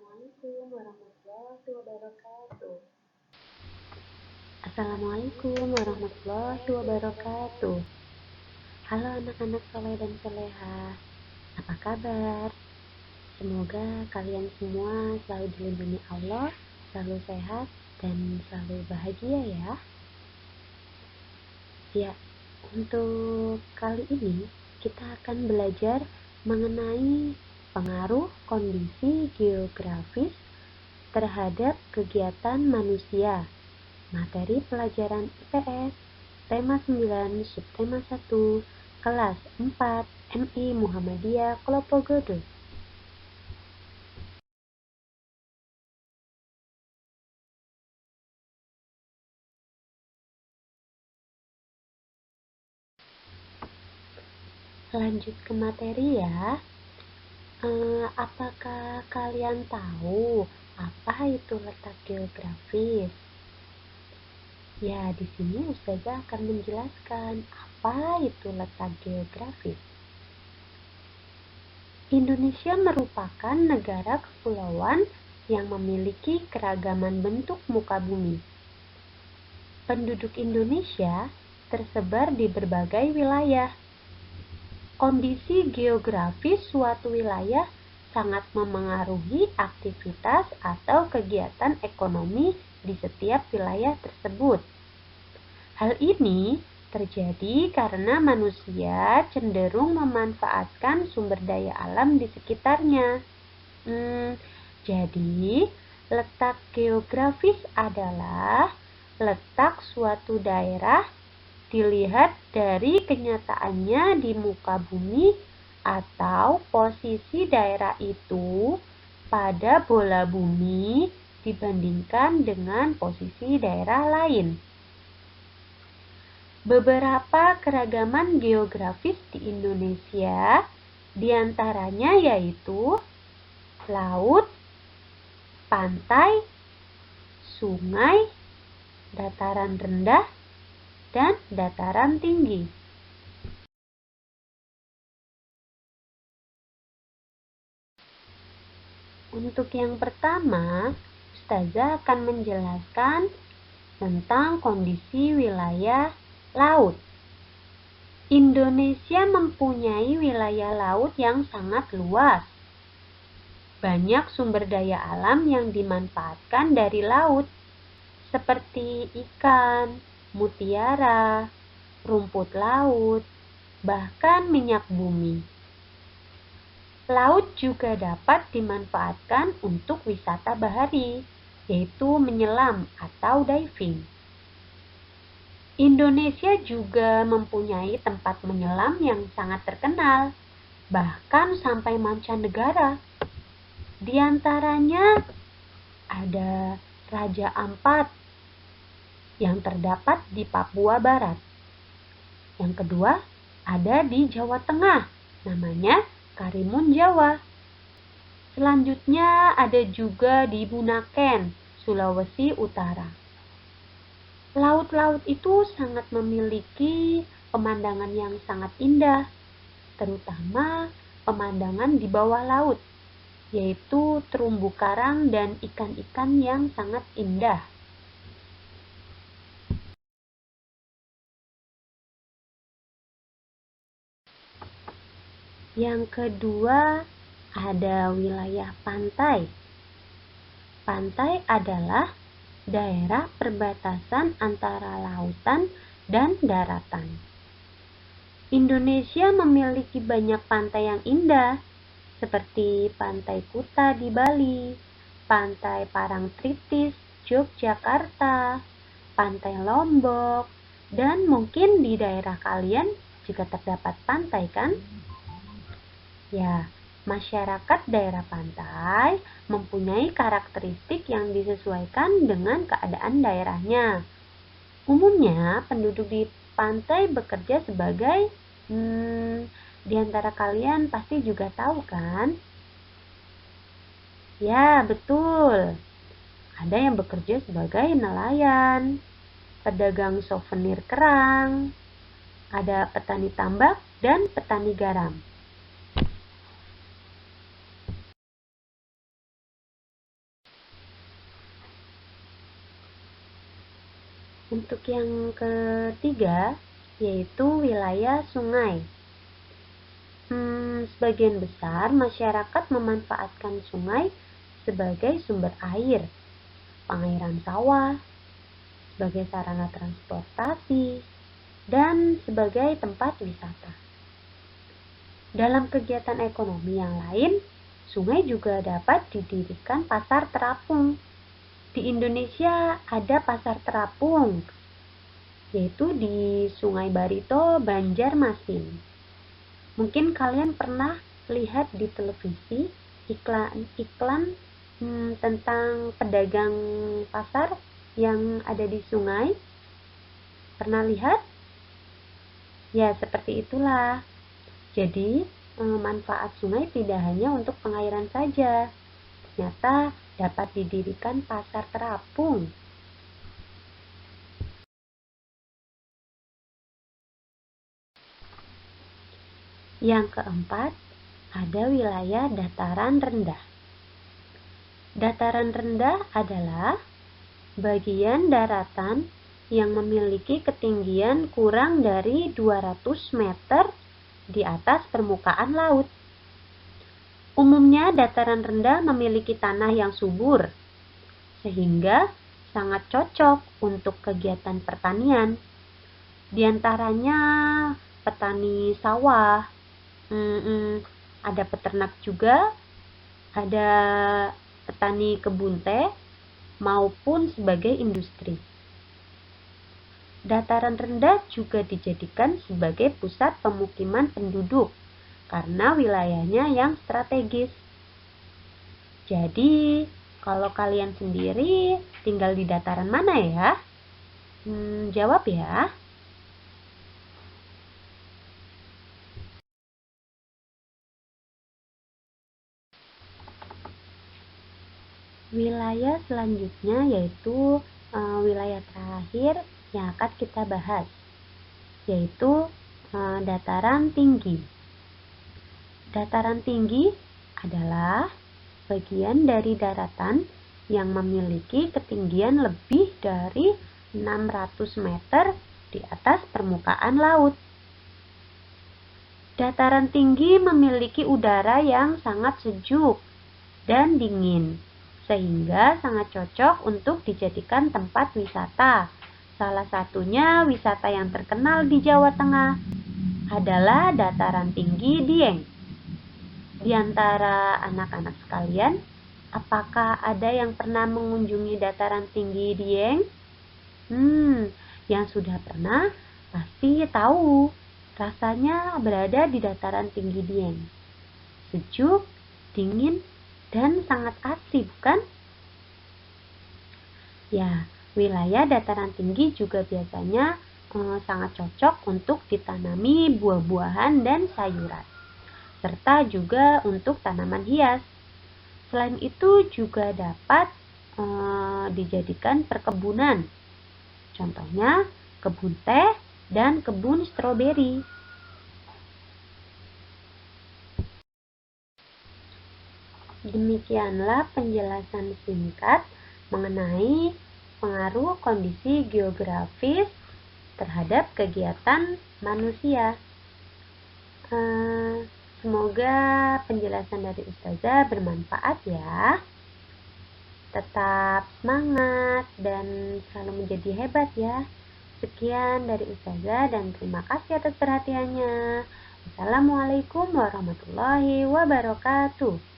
Assalamualaikum warahmatullahi wabarakatuh. Assalamualaikum warahmatullahi wabarakatuh. Halo anak-anak soleh dan soleha, apa kabar? Semoga kalian semua selalu dilindungi Allah, selalu sehat dan selalu bahagia ya. Ya, untuk kali ini kita akan belajar mengenai pengaruh kondisi geografis terhadap kegiatan manusia. Materi pelajaran IPS, tema 9, subtema 1, kelas 4, MI Muhammadiyah Klopogodo. Lanjut ke materi ya. Apakah kalian tahu apa itu letak geografis? Ya, di sini Ustazah akan menjelaskan apa itu letak geografis. Indonesia merupakan negara kepulauan yang memiliki keragaman bentuk muka bumi. Penduduk Indonesia tersebar di berbagai wilayah. Kondisi geografis suatu wilayah sangat memengaruhi aktivitas atau kegiatan ekonomi di setiap wilayah tersebut. Hal ini terjadi karena manusia cenderung memanfaatkan sumber daya alam di sekitarnya. Jadi, letak geografis adalah letak suatu daerah dilihat dari kenyataannya di muka bumi atau posisi daerah itu pada bola bumi dibandingkan dengan posisi daerah lain. Beberapa keragaman geografis di Indonesia diantaranya yaitu laut, pantai, sungai, dataran rendah, dan dataran tinggi. Untuk yang pertama, Ustazah akan menjelaskan tentang kondisi wilayah laut. Indonesia mempunyai wilayah laut yang sangat luas. Banyak sumber daya alam yang dimanfaatkan dari laut, seperti ikan, mutiara, rumput laut, bahkan minyak bumi. Laut juga dapat dimanfaatkan untuk wisata bahari, yaitu menyelam atau diving. Indonesia juga mempunyai tempat menyelam yang sangat terkenal, bahkan sampai mancanegara. Di antaranya ada Raja Ampat yang terdapat di Papua Barat. Yang kedua, ada di Jawa Tengah, namanya Karimun Jawa. Selanjutnya ada juga di Bunaken, Sulawesi Utara. Laut-laut itu sangat memiliki pemandangan yang sangat indah, terutama pemandangan di bawah laut, yaitu terumbu karang dan ikan-ikan yang sangat indah. Yang kedua, ada wilayah pantai. Pantai adalah daerah perbatasan antara lautan dan daratan. Indonesia memiliki banyak pantai yang indah, seperti Pantai Kuta di Bali, Pantai Parangtritis, Yogyakarta, Pantai Lombok, dan mungkin di daerah kalian juga terdapat pantai kan? Ya, masyarakat daerah pantai mempunyai karakteristik yang disesuaikan dengan keadaan daerahnya. Umumnya, penduduk di pantai bekerja sebagai, di antara kalian pasti juga tahu kan? Ya, betul. Ada yang bekerja sebagai nelayan, pedagang souvenir kerang, ada petani tambak, dan petani garam. Untuk yang ketiga, yaitu wilayah sungai. Sebagian besar masyarakat memanfaatkan sungai sebagai sumber air, pengairan sawah, sebagai sarana transportasi, dan sebagai tempat wisata. Dalam kegiatan ekonomi yang lain, sungai juga dapat didirikan pasar terapung. Di Indonesia ada pasar terapung, yaitu di Sungai Barito, Banjarmasin. Mungkin kalian pernah lihat di televisi iklan tentang pedagang pasar yang ada di sungai. Pernah lihat? Ya, seperti itulah. Jadi, manfaat sungai tidak hanya untuk pengairan saja. Ternyata dapat didirikan pasar terapung. Yang keempat, ada wilayah dataran rendah. Dataran rendah adalah bagian daratan yang memiliki ketinggian kurang dari 200 meter di atas permukaan laut. Umumnya dataran rendah memiliki tanah yang subur, sehingga sangat cocok untuk kegiatan pertanian. Di antaranya petani sawah, ada peternak juga, ada petani kebun teh, maupun sebagai industri. Dataran rendah juga dijadikan sebagai pusat pemukiman penduduk karena wilayahnya yang strategis. Jadi, kalau kalian sendiri tinggal di dataran mana ya? Jawab ya. Wilayah selanjutnya yaitu wilayah terakhir yang akan kita bahas, yaitu dataran tinggi. Dataran tinggi adalah bagian dari daratan yang memiliki ketinggian lebih dari 600 meter di atas permukaan laut. Dataran tinggi memiliki udara yang sangat sejuk dan dingin, sehingga sangat cocok untuk dijadikan tempat wisata. Salah satunya wisata yang terkenal di Jawa Tengah adalah dataran tinggi Dieng. Di antara anak-anak sekalian, apakah ada yang pernah mengunjungi dataran tinggi Dieng? Yang sudah pernah pasti tahu rasanya berada di dataran tinggi Dieng. Sejuk, dingin, dan sangat asri, bukan? Ya, wilayah dataran tinggi juga biasanya sangat cocok untuk ditanami buah-buahan dan sayuran, serta juga untuk tanaman hias. Selain itu juga dapat dijadikan perkebunan, contohnya kebun teh dan kebun stroberi. Demikianlah penjelasan singkat mengenai pengaruh kondisi geografis terhadap kegiatan manusia. Semoga penjelasan dari Ustazah bermanfaat ya. Tetap semangat dan selalu menjadi hebat ya. Sekian dari Ustazah dan terima kasih atas perhatiannya. Wassalamualaikum warahmatullahi wabarakatuh.